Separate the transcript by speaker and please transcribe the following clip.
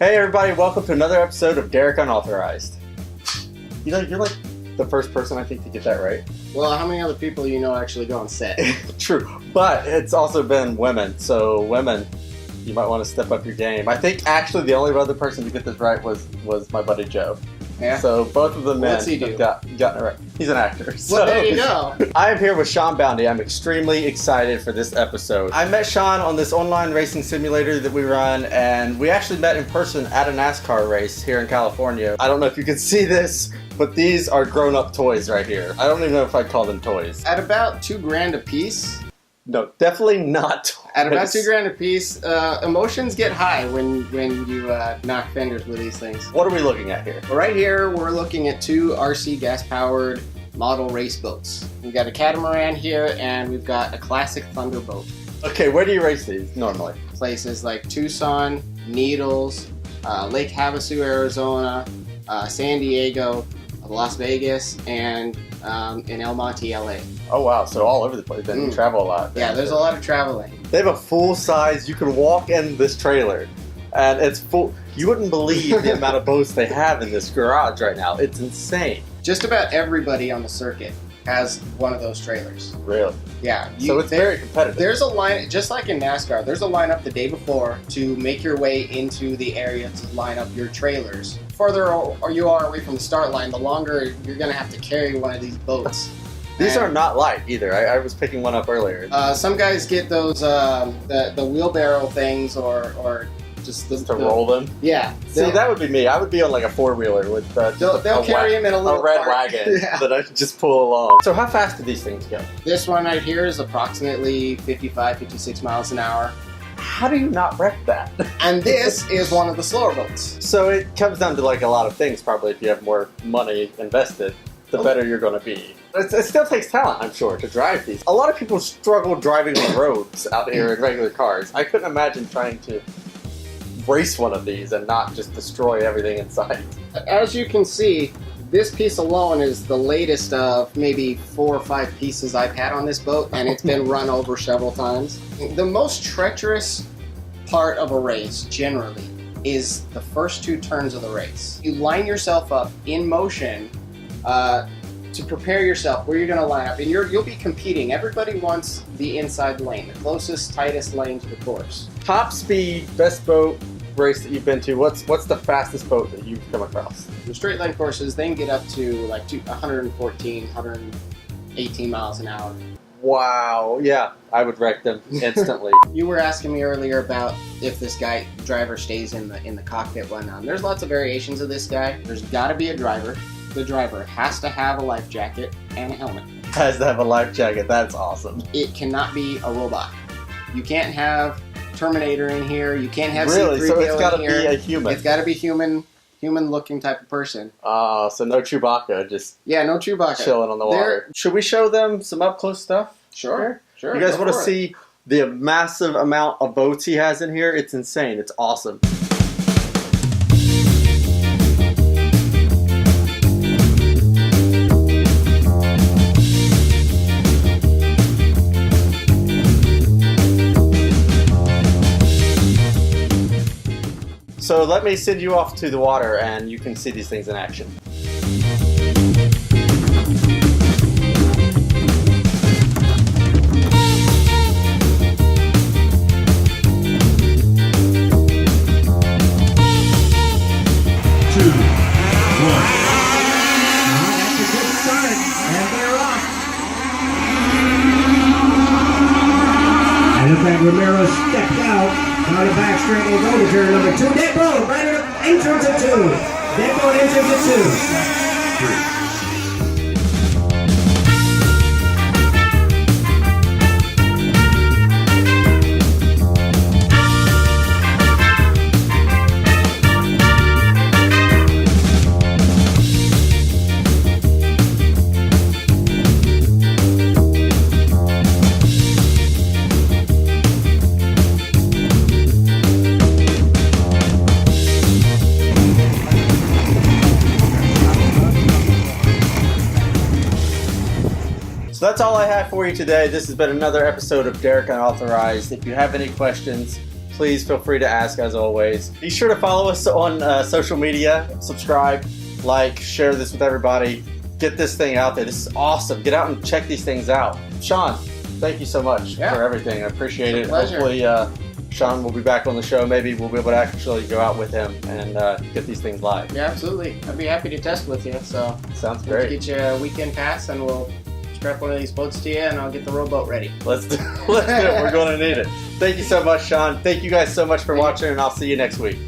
Speaker 1: Hey everybody, welcome to another episode of Derick Unauthorized. You're like the first person I think to get that right.
Speaker 2: Well, how many other people you know actually go on set?
Speaker 1: True, but it's also been women, so women, you might want to step up your game. I think actually the only other person to get this right was my buddy Joe.
Speaker 2: Yeah.
Speaker 1: So both of the men
Speaker 2: What's he do?
Speaker 1: have gotten it right. He's an actor. So.
Speaker 2: Well, there you go.
Speaker 1: I am here with Sean Boundy. I'm extremely excited for this episode. I met Sean on this online racing simulator that we run, and we actually met in person at a NASCAR race here in California. I don't know if you can see this, but these are grown-up toys right here. I don't even know if I'd call them toys.
Speaker 2: At about $2,000 a piece.
Speaker 1: No, definitely not toys.
Speaker 2: At about $2,000 a piece, emotions get high when you knock fenders with these things.
Speaker 1: What are we looking at here?
Speaker 2: Right here, we're looking at two RC gas-powered model race boats. We've got a catamaran here, and we've got a classic Thunderboat.
Speaker 1: Okay, where do you race these normally?
Speaker 2: Places like Tucson, Needles, Lake Havasu, Arizona, San Diego, Las Vegas, and in El Monte, LA.
Speaker 1: Oh wow, so all over the place. Then you travel a lot.
Speaker 2: Yeah, there's a lot of traveling.
Speaker 1: They have a full size, you can walk in this trailer, and it's full. You wouldn't believe the amount of boats they have in this garage right now. It's insane.
Speaker 2: Just about everybody on the circuit has one of those trailers.
Speaker 1: Really?
Speaker 2: Yeah.
Speaker 1: So it's very competitive.
Speaker 2: There's a line, just like in NASCAR, there's a lineup the day before to make your way into the area to line up your trailers. The further you are away from the start line, the longer you're going to have to carry one of these boats.
Speaker 1: These are not light either. I was picking one up earlier.
Speaker 2: Some guys get those the wheelbarrow things or just
Speaker 1: to roll them.
Speaker 2: Yeah.
Speaker 1: See, that would be me. I would be on like a four-wheeler with
Speaker 2: they'll carry them in a little
Speaker 1: red
Speaker 2: cart.
Speaker 1: wagon
Speaker 2: Yeah.
Speaker 1: that I could just pull along. So how fast do these things go?
Speaker 2: This one right here is approximately 55, 56 miles an hour.
Speaker 1: How do you not wreck that?
Speaker 2: And this is one of the slower boats.
Speaker 1: So it comes down to like a lot of things. Probably if you have more money invested, the better you're going to be. It still takes talent, I'm sure, to drive these. A lot of people struggle driving the roads out here in regular cars. I couldn't imagine trying to race one of these and not just destroy everything in sight.
Speaker 2: As you can see, this piece alone is the latest of maybe 4 or 5 pieces I've had on this boat, and it's been run over several times. The most treacherous part of a race, generally, is the first 2 turns of the race. You line yourself up in motion to prepare yourself where you're going to line up, and you'll be competing. Everybody wants the inside lane, the closest, tightest lane to the course.
Speaker 1: Top speed, best boat race that you've been to, what's the fastest boat that you've come across?
Speaker 2: The straight line courses, they can get up to like 114, 118 miles an hour.
Speaker 1: Wow, yeah, I would wreck them instantly.
Speaker 2: You were asking me earlier about if this driver stays in the cockpit one. There's lots of variations of this guy. There's got to be a driver. The driver has to have a life jacket and a helmet.
Speaker 1: Has to have a life jacket, that's awesome.
Speaker 2: It cannot be a robot. You can't have Terminator in here. You can't have
Speaker 1: Really?
Speaker 2: C-3PO
Speaker 1: So it's got to
Speaker 2: in
Speaker 1: be
Speaker 2: here.
Speaker 1: a human.
Speaker 2: It's got to be human-looking type of person.
Speaker 1: So no Chewbacca, just
Speaker 2: no Chewbacca.
Speaker 1: chilling on the water. Should we show them some up-close stuff?
Speaker 2: Sure.
Speaker 1: You guys want to see the massive amount of boats he has in here? It's insane. It's awesome. So let me send you off to the water and you can see these things in action.
Speaker 3: Romero stepped out on the back straight and go to turn number 2. Dead boat, right at the entrance of 2. Dead boat entrance of 2.
Speaker 1: So that's all I have for you today. This has been another episode of Derick Unauthorized. If you have any questions, please feel free to ask as always. Be sure to follow us on social media, subscribe, like, share this with everybody. Get this thing out there. This is awesome. Get out and check these things out. Sean, thank you so much for everything. I appreciate it.
Speaker 2: Pleasure.
Speaker 1: Hopefully Sean will be back on the show. Maybe we'll be able to actually go out with him and get these things live.
Speaker 2: Yeah, absolutely. I'd be happy to test with you. So
Speaker 1: sounds
Speaker 2: we'll
Speaker 1: great.
Speaker 2: get you a weekend pass, and we'll strap one of these boats to you, and I'll get the rowboat ready.
Speaker 1: Let's do it. We're going to need it. Thank you so much, Sean. Thank you guys so much for watching, and I'll see you next week.